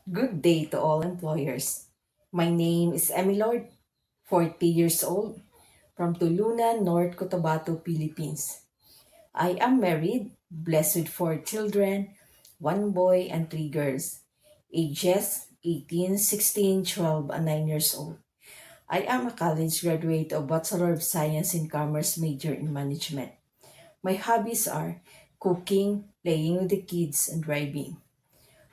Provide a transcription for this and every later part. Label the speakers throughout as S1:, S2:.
S1: Good day to all employers. My name is Emilord, 40 years old, from Tulunan, North Cotabato, Philippines. I am married, blessed with 4 children, one boy and 3 girls, ages 18, 16, 12, and 9 years old. I am a college graduate of Bachelor of Science in Commerce major in Management. My hobbies are cooking, playing with the kids, and driving.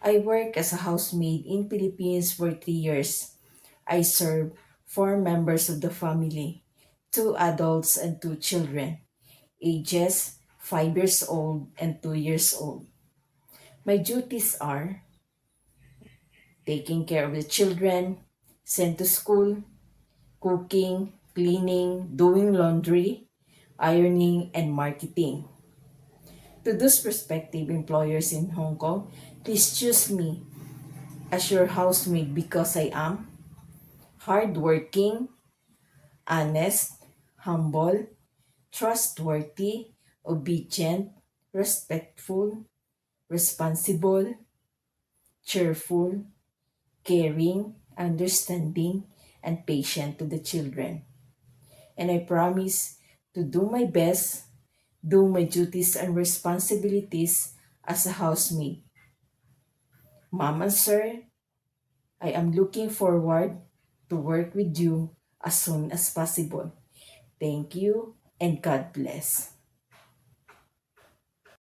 S1: I work as a housemaid in Philippines for 3 years. I serve 4 members of the family, 2 adults and 2 children, ages 5 years old and 2 years old. My duties are taking care of the children, sent to school, cooking, cleaning, doing laundry, ironing, and marketing. To those prospective employers in Hong Kong, please choose me as your housemaid because I am hardworking, honest, humble, trustworthy, obedient, respectful, responsible, cheerful, caring, understanding, and patient to the children. And I promise to do my best, do my duties and responsibilities as a housemaid. Mom and sir, I am looking forward to work with you as soon as possible. Thank you and God bless.